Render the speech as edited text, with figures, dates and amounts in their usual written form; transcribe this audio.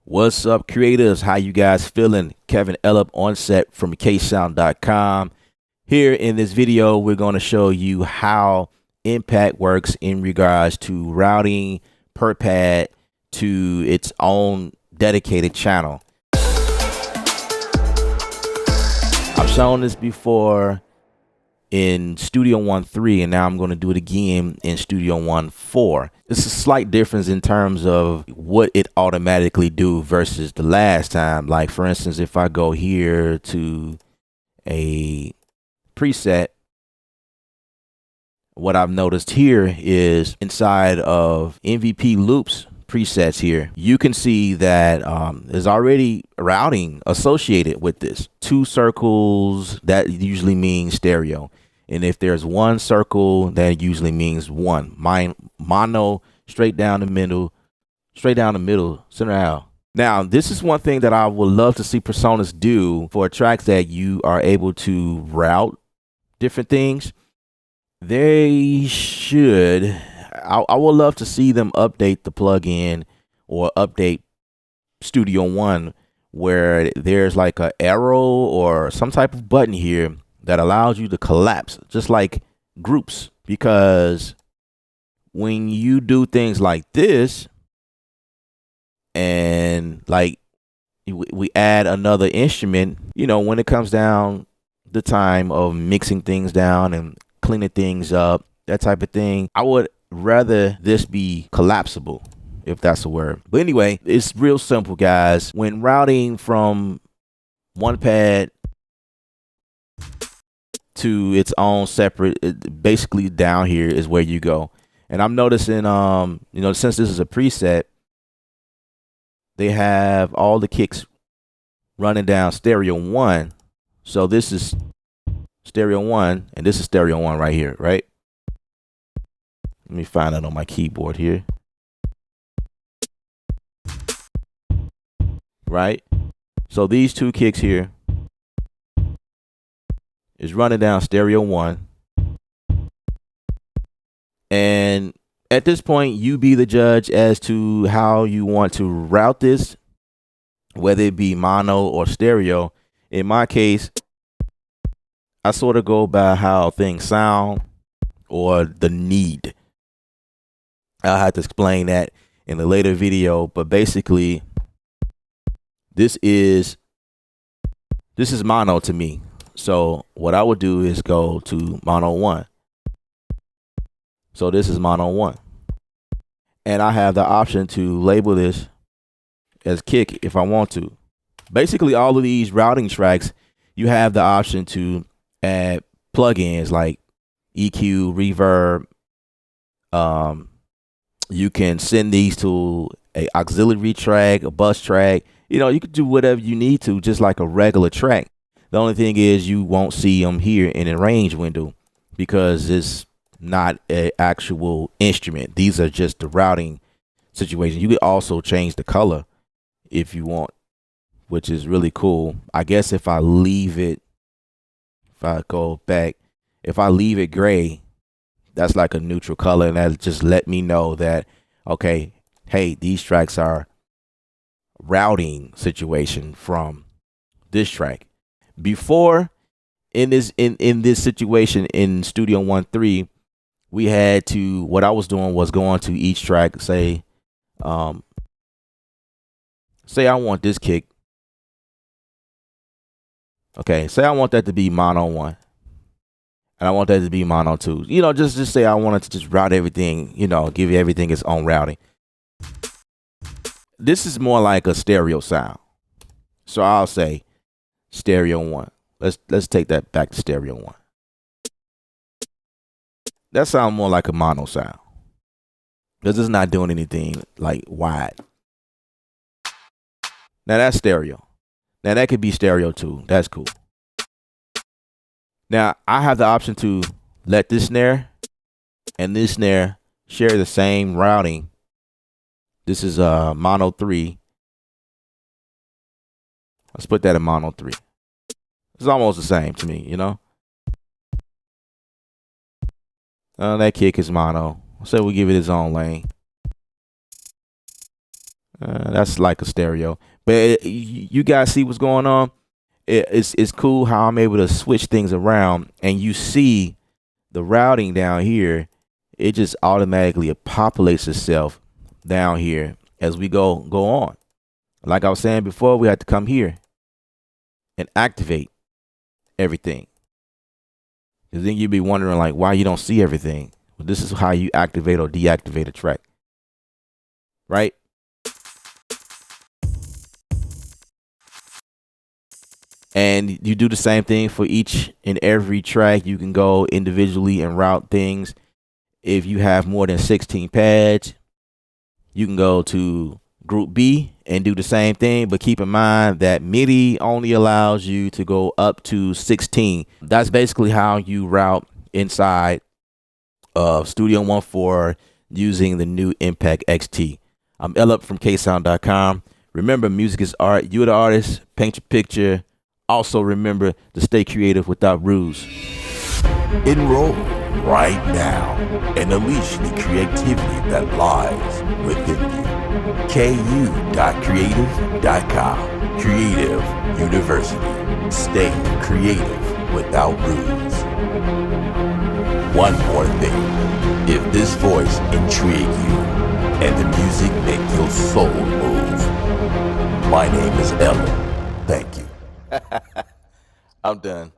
What's up, creators? How you guys feeling? Kevin Ellup on set from ksound.com. Here in this video, we're going to show you how Impact works in regards to routing per pad to its own dedicated channel. I've shown this before in Studio One 3, and now I'm going to do it again in Studio One 4. It's a slight difference in terms of what it automatically do versus the last time. Like, for instance, if I go here to a preset, what I've noticed here is inside of MVP loops presets here, you can see that there's already routing associated with this. 2 circles, that usually means stereo. And if there's 1 circle, that usually means 1. Mono, straight down the middle, center out. Now, this is one thing that I would love to see PreSonus do for tracks that you are able to route different things. They should, I would love to see them update the plugin or update Studio One where there's like an arrow or some type of button here that allows you to collapse, just like groups. Because when you do things like this, and like we add another instrument, you know, when it comes down the time of mixing things down and cleaning things up, that type of thing, I would rather this be collapsible, if that's a word. But anyway, it's real simple, guys. When routing from one pad to its own separate, basically down here is where you go. And I'm noticing, you know, since this is a preset, they have all the kicks running down stereo 1. So this is stereo 1 and this is stereo 1 right here, right? Let me find that on my keyboard here. Right? So these 2 kicks here is running down stereo 1. And at this point, you be the judge as to how you want to route this, whether it be mono or stereo. In my case, I sort of go by how things sound or the need. I'll have to explain that in a later video, but basically this is mono to me. So what I would do is go to mono 1. So this is mono 1. And I have the option to label this as kick if I want to. Basically, all of these routing tracks, you have the option to add plugins like EQ, reverb. You can send these to a auxiliary track, a bus track. You know, you can do whatever you need to, just like a regular track. The only thing is you won't see them here in the range window because it's not an actual instrument. These are just the routing situation. You could also change the color if you want, which is really cool. I guess if I leave it, if I go back, if I leave it gray, that's like a neutral color, and that just let me know that, okay, hey, these tracks are routing situation from this track. Before, in this situation in Studio One 3, we had to, what I was doing was going to each track, say I want this kick. Okay, say I want that to be mono 1. And I want that to be mono 2. You know, just say I wanted to just route everything, you know, give everything its own routing. This is more like a stereo sound. So I'll say stereo 1. Let's take that back to stereo 1. That sounds more like a mono sound. Because it's not doing anything like wide. Now that's stereo. Now that could be stereo 2. That's cool. Now I have the option to let this snare and this snare share the same routing. This is mono 3. Let's put that in mono 3. It's almost the same to me, you know. That kick is mono. So we give it its own lane. That's like a stereo. But you guys see what's going on? It's cool how I'm able to switch things around, and you see the routing down here. It just automatically populates itself down here as we go on. Like I was saying before, we had to come here and activate everything. Because then you'd be wondering like why you don't see everything. Well, this is how you activate or deactivate a track, right? And you do the same thing for each and every track. You can go individually and route things. If you have more than 16 pads, you can go to group B and do the same thing. But keep in mind that MIDI only allows you to go up to 16. That's basically how you route inside of Studio One 4 using the new Impact XT. I'm Ella from ksound.com. Remember, music is art. You're the artist. Paint your picture. Also, remember to stay creative without rules. Enroll right now and unleash the creativity that lies within you. KU.creative.com. Creative University. Stay creative without rules. One more thing. If this voice intrigue you and the music make your soul move, my name is Ellen. Thank you. I'm done.